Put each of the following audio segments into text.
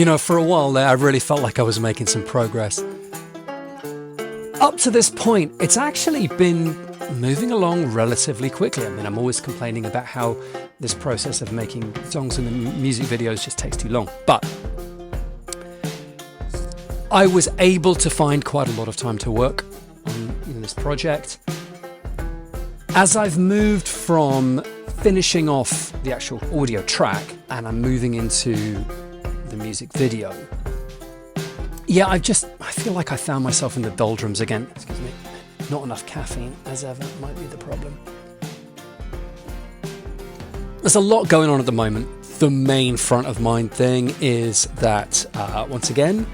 You know, for a while there, I really felt like I was making some progress. Up to this point, it's actually been moving along relatively quickly. I mean, I'm always complaining about how this process of making songs and the music videos just takes too long. But I was able to find quite a lot of time to work on this project. As I've moved from finishing off the actual audio track and I'm moving into the music video, yeah, I feel like I found myself in the doldrums again. Excuse me. Not enough caffeine, as ever, might be the problem. There's a lot going on at the moment. The main front of mind thing is that, once again,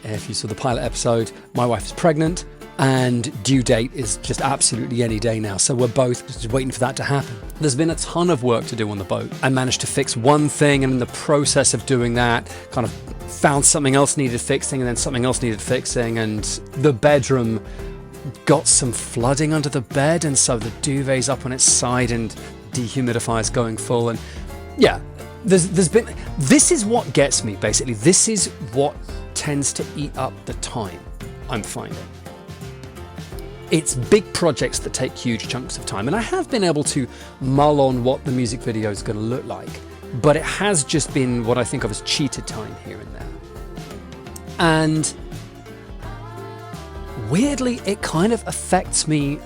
if you saw the pilot episode, my wife is pregnant and due date is just absolutely any day now. So we're both just waiting for that to happen. There's been a ton of work to do on the boat. I managed to fix one thing, and in the process of doing that, kind of found something else needed fixing, and then something else needed fixing, and the bedroom got some flooding under the bed, and so the duvet's up on its side and dehumidifier's going full. And yeah, there's been, this is what gets me basically. This is what tends to eat up the time I'm finding. It's big projects that take huge chunks of time, and I have been able to mull on what the music video is going to look like, but it has just been what I think of as cheated time here and there. And weirdly, it kind of affects me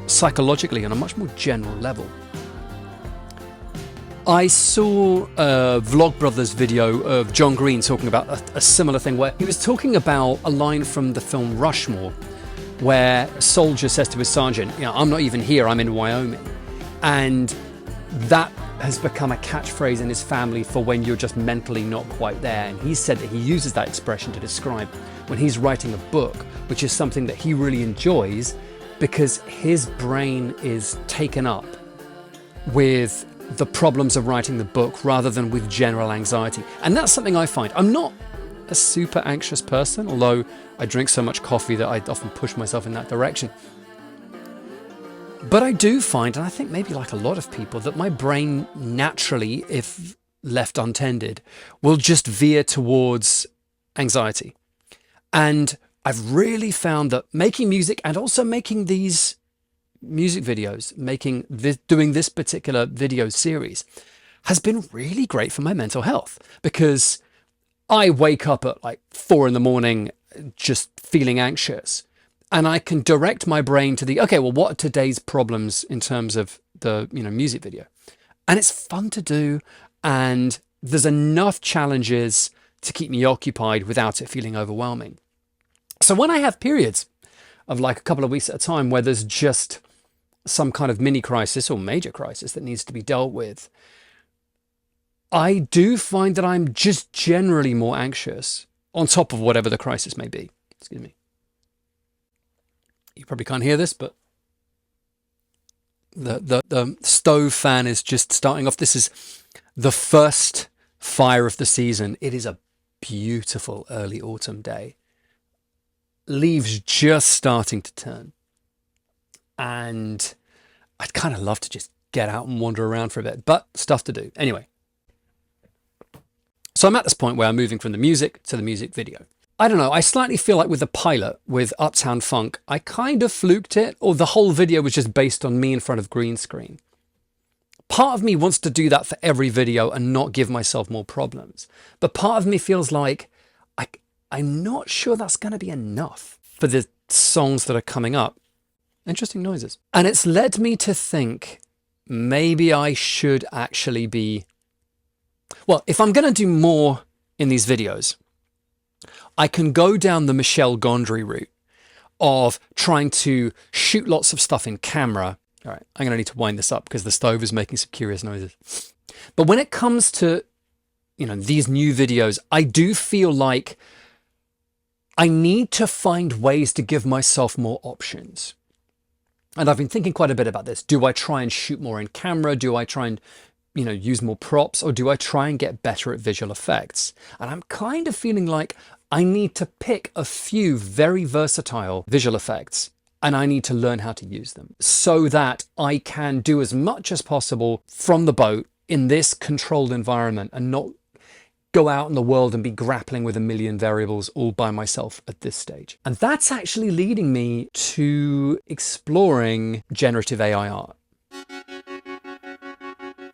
psychologically on a much more general level. I saw a Vlogbrothers video of John Green talking about a similar thing, where he was talking about a line from the film Rushmore, where a soldier says to his sergeant, you know, I'm not even here, I'm in Wyoming. And that has become a catchphrase in his family for when you're just mentally not quite there. And he said that he uses that expression to describe when he's writing a book, which is something that he really enjoys because his brain is taken up with the problems of writing the book rather than with general anxiety. And that's something I find. I'm not a super anxious person, although I drink so much coffee that I often push myself in that direction. But I do find, and I think maybe like a lot of people, that my brain naturally, if left untended, will just veer towards anxiety. And I've really found that making music and also making these music videos, doing this particular video series has been really great for my mental health, because I wake up at like 4 a.m. just feeling anxious, and I can direct my brain to okay, well, what are today's problems in terms of the music video? And it's fun to do, and there's enough challenges to keep me occupied without it feeling overwhelming. So when I have periods of like a couple of weeks at a time where there's just some kind of mini crisis or major crisis that needs to be dealt with, I do find that I'm just generally more anxious on top of whatever the crisis may be. Excuse me. You probably can't hear this, but the stove fan is just starting off. This is the first fire of the season. It is a beautiful early autumn day. Leaves just starting to turn. And I'd kind of love to just get out and wander around for a bit, but stuff to do. Anyway. So I'm at this point where I'm moving from the music to the music video. I don't know, I slightly feel like with the pilot, with Uptown Funk, I kind of fluked it, or the whole video was just based on me in front of green screen. Part of me wants to do that for every video and not give myself more problems. But part of me feels like I'm not sure that's going to be enough for the songs that are coming up. Interesting noises. And it's led me to think maybe I should actually be... Well, if I'm going to do more in these videos, I can go down the Michel Gondry route of trying to shoot lots of stuff in camera. All right, I'm going to need to wind this up because the stove is making some curious noises. But when it comes to, these new videos, I do feel like I need to find ways to give myself more options. And I've been thinking quite a bit about this. Do I try and shoot more in camera? Do I try and use more props, or do I try and get better at visual effects? And I'm kind of feeling like I need to pick a few very versatile visual effects, and I need to learn how to use them so that I can do as much as possible from the boat in this controlled environment and not go out in the world and be grappling with a million variables all by myself at this stage. And that's actually leading me to exploring generative AI art.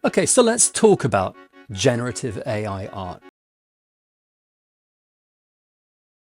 Okay, so let's talk about generative AI art.